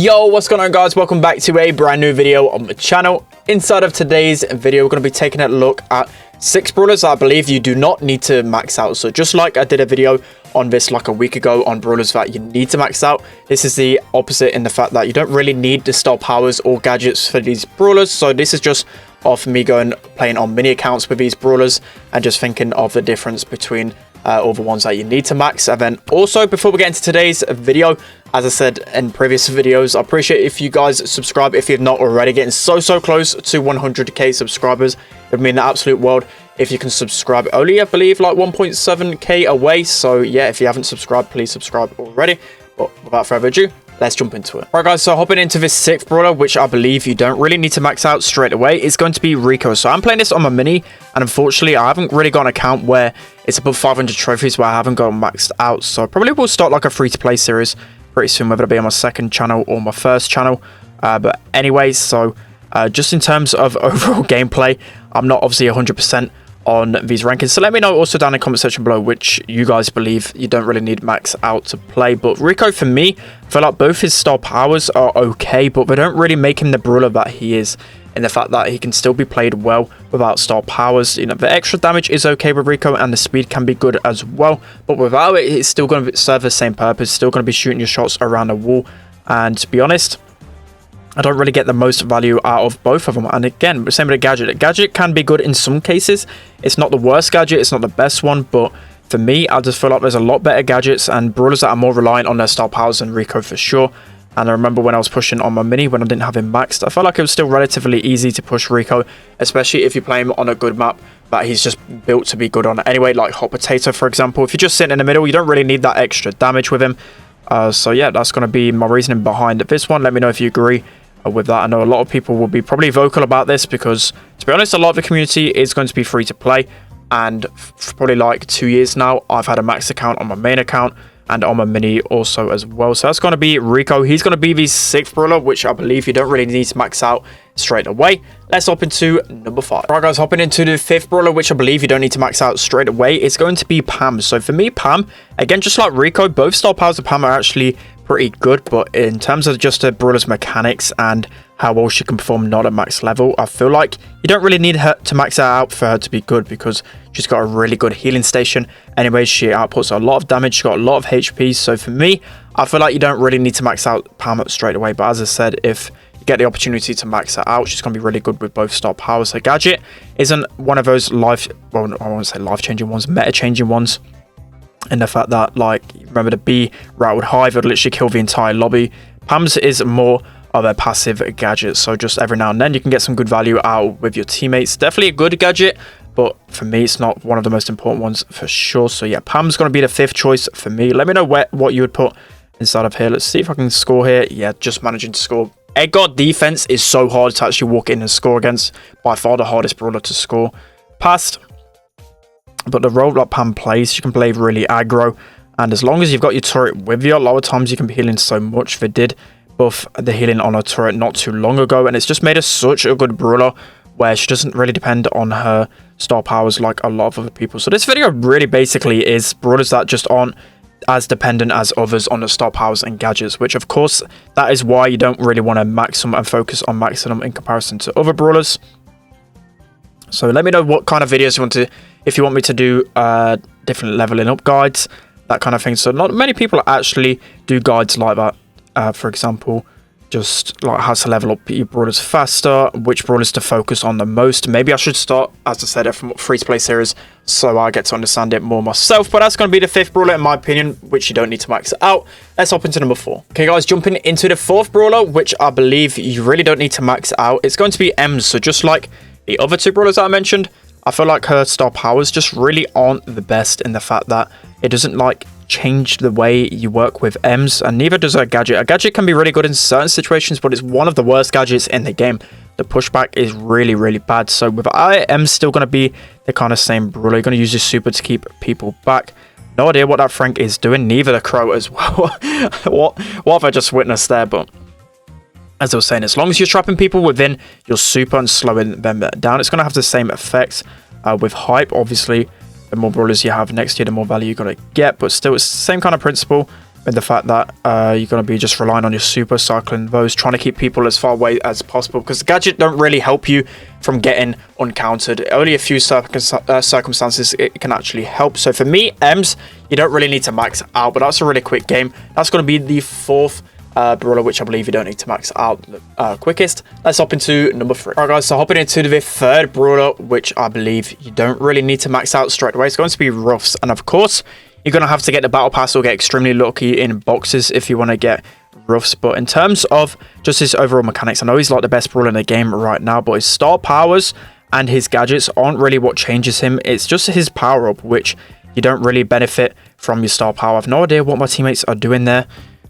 Yo, what's going on, guys? Welcome back to a brand new video on the channel. Inside of today's video, we're going to be taking a look at 6 brawlers I believe you do not need to max out. So just like I did a video on this like a week ago on brawlers that you need to max out, this is the opposite in the fact that you don't really need the star powers or gadgets for these brawlers. So this is just off me playing on mini accounts with these brawlers and just thinking of the difference between all the ones that you need to max. And then also, before we get into today's video, as I said in previous videos, I appreciate if you guys subscribe if you're not already. Getting so close to 100k subscribers. It would mean the absolute world if you can subscribe. Only I believe like 1.7k away, so yeah, if you haven't subscribed, please subscribe already. But without further ado, let's jump into it. Alright guys, so hopping into this 6th brawler, which I believe you don't really need to max out straight away, is going to be Rico. So I'm playing this on my mini, and unfortunately I haven't really got an account where it's above 500 trophies where I haven't got maxed out. So I probably will start like a free-to-play series pretty soon, whether it be on my 2nd channel or my 1st channel. But anyways, so just in terms of overall gameplay, I'm not obviously 100% on these rankings, so let me know also down in the comment section below which you guys believe you don't really need max out to play. But Rico, for me, I feel like both his star powers are okay, but they don't really make him the brawler that he is, in the fact that he can still be played well without star powers. You know, the extra damage is okay with Rico, and the speed can be good as well, but without it, it's still going to serve the same purpose, still going to be shooting your shots around the wall. And to be honest, I don't really get the most value out of both of them. And again, same with the gadget. The gadget can be good in some cases. It's not the worst gadget, it's not the best one, but for me, I just feel like there's a lot better gadgets and brawlers that are more reliant on their star powers than Rico for sure. And I remember when I was pushing on my mini, when I didn't have him maxed, I felt like it was still relatively easy to push Rico, especially if you play him on a good map that he's just built to be good on anyway, like Hot Potato, for example. If you're just sitting in the middle, you don't really need that extra damage with him. So yeah, that's going to be my reasoning behind this one. Let me know if you agree with that. I know a lot of people will be probably vocal about this because, to be honest, a lot of the community is going to be free to play, and for probably like 2 years now I've had a max account on my main account and on my mini also as well. So that's going to be Rico. He's going to be the 6th brawler, which I believe you don't really need to max out straight away. Let's hop into number 5. Alright guys, hopping into the 5th brawler, which I believe you don't need to max out straight away, it's going to be Pam. So for me, Pam, again, just like Rico, both star powers of Pam are actually pretty good, but in terms of just the brawler's mechanics and how well she can perform not at max level, I feel like you don't really need her to max her out for her to be good, because she's got a really good healing station. Anyways, she outputs a lot of damage, she's got a lot of HP. So for me, I feel like you don't really need to max out Pam up straight away. But as I said, if you get the opportunity to max her out, she's going to be really good with both star powers. Her gadget isn't one of those I won't say life-changing ones, meta-changing ones, in the fact that, like, remember the B Rattled Hive would literally kill the entire lobby. Pam's is more of a passive gadget, so just every now and then you can get some good value out with your teammates. Definitely a good gadget, but for me it's not one of the most important ones for sure. So yeah, Pam's going to be the 5th choice for me. Let me know what you would put inside of here. Let's see if I can score here. Yeah, just managing to score. Edgar defense is so hard to actually walk in and score against. By far the hardest brawler to score past. But the role that Pam plays, she can play really aggro, and as long as you've got your turret with you, a lot of times you can be healing so much. They did buff the healing on her turret not too long ago, and it's just made her such a good brawler where she doesn't really depend on her star powers like a lot of other people. So this video really basically is brawlers that just aren't as dependent as others on the star powers and gadgets, which of course that is why you don't really want to max them and focus on maxing them in comparison to other brawlers. So let me know what kind of videos you want to, if you want me to do different leveling up guides, that kind of thing. So not many people actually do guides like that. For example, just like how to level up your brawlers faster, which brawlers to focus on the most. Maybe I should start, as I said, a free-to-play series so I get to understand it more myself. But that's going to be the 5th brawler in my opinion, which you don't need to max out. Let's hop into number 4. Okay guys, jumping into the 4th brawler, which I believe you really don't need to max out. It's going to be Ems. So just like the other 2 brawlers that I mentioned, I feel like her star powers just really aren't the best, in the fact that it doesn't like change the way you work with Ems, and neither does her gadget. A gadget can be really good in certain situations, but it's one of the worst gadgets in the game. The pushback is really bad. So with Ems still going to be the kind of same brawler. You're going to use your super to keep people back. No idea what that Frank is doing, neither the Crow as well. what have I just witnessed there? But as I was saying, as long as you're trapping people within your super and slowing them down, it's going to have the same effects. With Hype, obviously, the more brawlers you have next to you, the more value you're going to get. But still, it's the same kind of principle. with the fact that you're going to be just relying on your super, cycling those, trying to keep people as far away as possible, because the gadget don't really help you from getting uncountered. Only a few circumstances it can actually help. So for me, Ems, you don't really need to max out, but that's a really quick game. That's going to be the 4th brawler, which I believe you don't need to max out quickest. Let's hop into number 3. Alright guys, so hopping into the 3rd brawler, which I believe you don't really need to max out straight away. It's going to be Ruffs, and of course you're going to have to get the battle pass or get extremely lucky in boxes if you want to get Ruffs. But in terms of just his overall mechanics, I know he's like the best brawler in the game right now, but his star powers and his gadgets aren't really what changes him. It's just his power up, which you don't really benefit from your star power. I have no idea what my teammates are doing there.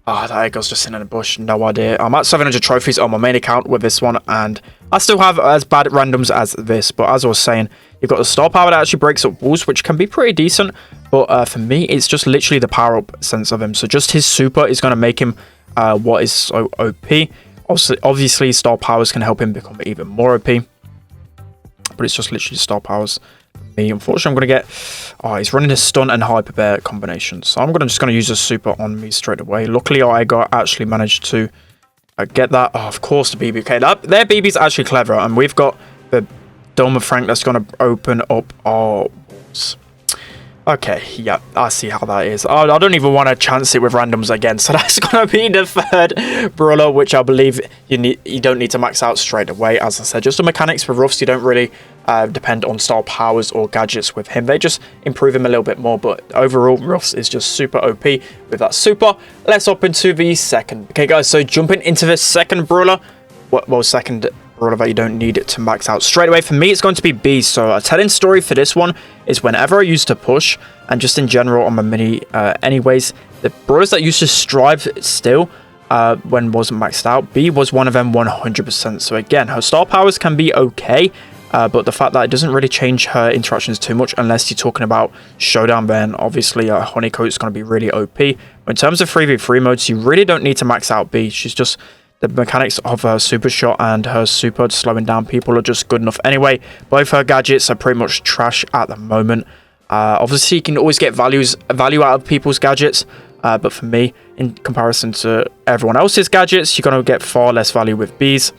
That Eagle's just sitting in a bush. No idea. I'm at 700 trophies on my main account with this one, and I still have as bad randoms as this. But as I was saying, you've got the star power that actually breaks up walls, which can be pretty decent. But for me, it's just literally the power up sense of him. So just his super is going to make him what is so OP. Obviously, star powers can help him become even more OP. But it's just literally star powers. Me, unfortunately, I'm going to get... he's running a stun and hyper bear combination. So I'm just going to use a super on me straight away. Luckily, I actually managed to get that. Of course, the BB. Okay, their BB's actually clever. And we've got the Dome of Frank that's going to open up our walls. Okay, yeah, I see how that is. I don't even want to chance it with randoms again. So that's going to be the 3rd brawler, which I believe you don't need to max out straight away. As I said, just the mechanics for Ruffs, you don't really depend on star powers or gadgets with him. They just improve him a little bit more. But overall, Ruffs is just super OP with that super. Let's hop into the 2nd. Okay, guys, so jumping into the 2nd brawler. Well, 2nd brawler that you don't need it to max out straight away. For me, it's going to be B. So a telling story for this one is whenever I used to push, and just in general on my mini anyways, the brawlers that used to strive still when wasn't maxed out, B was one of them 100%. So again, her star powers can be okay, but the fact that it doesn't really change her interactions too much unless you're talking about showdown, then obviously Honeycoat is going to be really OP. But in terms of 3v3 modes, you really don't need to max out B. She's just... the mechanics of her super shot and her super slowing down people are just good enough anyway. Both her gadgets are pretty much trash at the moment. Obviously, you can always get value out of people's gadgets. But for me, in comparison to everyone else's gadgets, you're going to get far less value with Bs.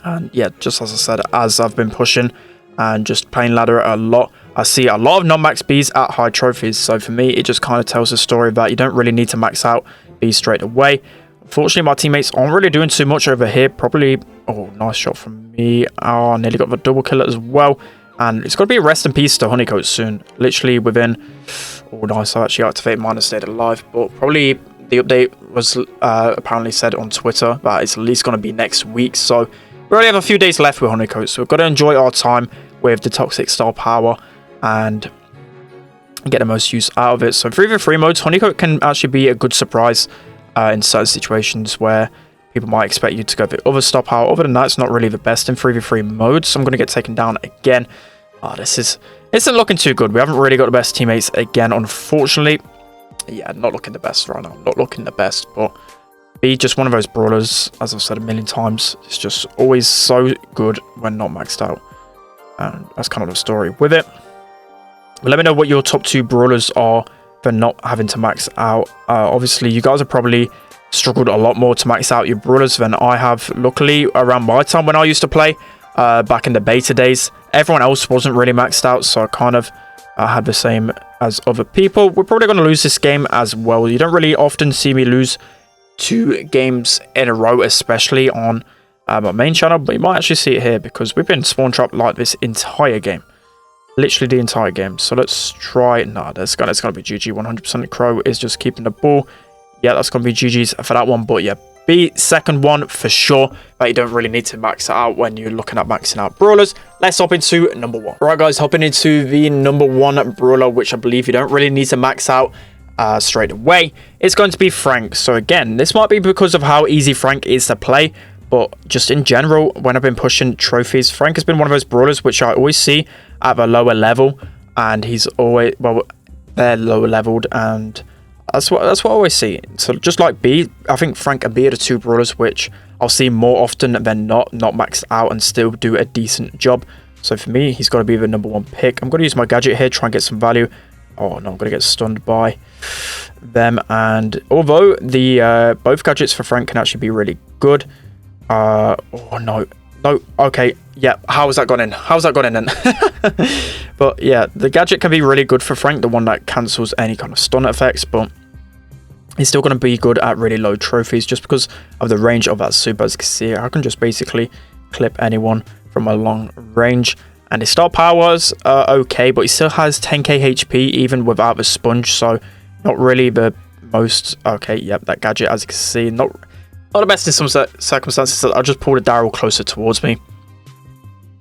And yeah, just as I said, as I've been pushing and just playing ladder a lot, I see a lot of non-max Bs at high trophies. So for me, it just kind of tells the story that you don't really need to max out Bs straight away. Unfortunately, my teammates aren't really doing too much over here. Probably... oh, nice shot from me. Oh, nearly got the double kill as well. And it's got to be a rest in peace to Honeycoat soon. Literally within... oh, nice. I actually activated mine and stayed alive. But probably the update was apparently said on Twitter that it's at least going to be next week. So we only have a few days left with Honeycoat. So we've got to enjoy our time with the toxic star power and get the most use out of it. So 3v3 modes, Honeycoat can actually be a good surprise in certain situations where people might expect you to go the other star power. Other than that, it's not really the best in 3v3 mode, so I'm going to get taken down again. This isn't looking too good. We haven't really got the best teammates again, unfortunately. Yeah, not looking the best right now. Not looking the best, but be just one of those brawlers, as I've said a million times. It's just always so good when not maxed out. And that's kind of the story with it. But let me know what your top 2 brawlers are for not having to max out. Obviously, you guys have probably struggled a lot more to max out your brawlers than I have. Luckily, around my time when I used to play, back in the beta days, everyone else wasn't really maxed out, so I kind of had the same as other people. We're probably going to lose this game as well. You don't really often see me lose 2 games in a row, especially on my main channel, but you might actually see it here because we've been spawn trapped like this entire game. Literally the entire game. So let's try... nah, it's gonna be GG 100%. Crow is just keeping the ball. Yeah, that's gonna be GG's for that one. But yeah, B, 2nd one for sure. But you don't really need to max it out when you're looking at maxing out brawlers. Let's hop into number 1. Right, guys, hopping into the number 1 brawler, which I believe you don't really need to max out straight away. It's going to be Frank. So again, this might be because of how easy Frank is to play. But just in general, when I've been pushing trophies, Frank has been one of those brawlers which I always see at a lower level, and he's always, well, they're lower leveled, and that's what I always see. So just like B, I think Frank and B are the 2 brawlers which I'll see more often than not maxed out and still do a decent job. So for me, he's got to be the number 1 pick. I'm going to use my gadget here, try and get some value. Oh no, I'm gonna get stunned by them. And although the both gadgets for Frank can actually be really good, oh no, okay, yeah, how's that gone in? How's that gone in then? But yeah, the gadget can be really good for Frank, the one that cancels any kind of stun effects, but he's still going to be good at really low trophies just because of the range of that super. As you can see, I can just basically clip anyone from a long range. And his star power is okay, but he still has 10k HP even without the sponge, so not really the most... Okay, yep, that gadget, as you can see, not the best in some circumstances. I'll just pull the Daryl closer towards me.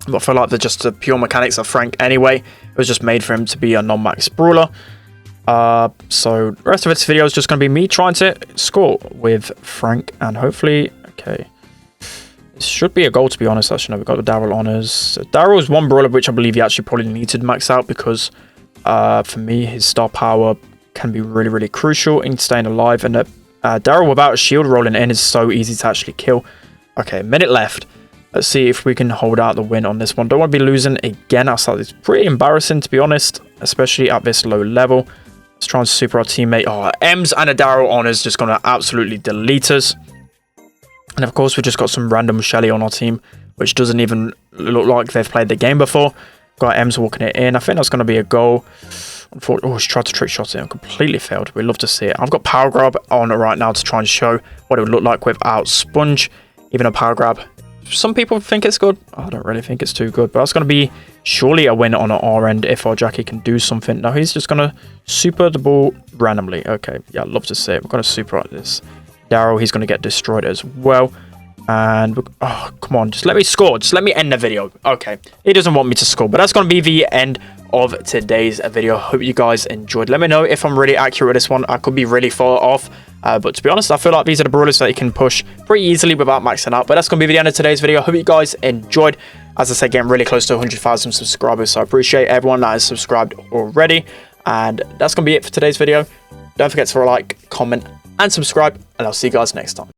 But I feel like they're just the pure mechanics of Frank anyway. It was just made for him to be a non-max brawler. So the rest of this video is just going to be me trying to score with Frank, and hopefully, okay, it should be a goal, to be honest. Actually, no, we've got the Daryl honors. So Daryl is one brawler which I believe he actually probably needed to max out, because for me, his star power can be really, really crucial in staying alive, and Daryl without a shield rolling in is so easy to actually kill. Okay, minute left. Let's see if we can hold out the win on this one. Don't want to be losing again. Outside, it's pretty embarrassing, to be honest, especially at this low level. Let's try and super our teammate. Oh, Ems and a Daryl honors just going to absolutely delete us. And of course, we've just got some random Shelly on our team, which doesn't even look like they've played the game before. Got Ems walking it in. I think that's going to be a goal. Unfortunately, oh, she tried to trick shot it and completely failed. We'd love to see it. I've got Power Grab on right now to try and show what it would look like without Sponge. Even a Power Grab. Some people think it's good. I don't really think it's too good, but that's going to be surely a win on our end if our Jackie can do something. Now he's just going to super the ball randomly. Okay, yeah, I'd love to see it. We're going to super at this. Daryl, he's going to get destroyed as well. And, oh, come on, just let me score. Just let me end the video. Okay, he doesn't want me to score, but that's going to be the end of today's video. Hope you guys enjoyed. Let me know if I'm really accurate with this one. I could be really far off. But to be honest, I feel like these are the brawlers that you can push pretty easily without maxing out. But that's going to be the end of today's video. Hope you guys enjoyed. As I said, getting really close to 100,000 subscribers. So I appreciate everyone that has subscribed already. And that's going to be it for today's video. Don't forget to like, comment, and subscribe. And I'll see you guys next time.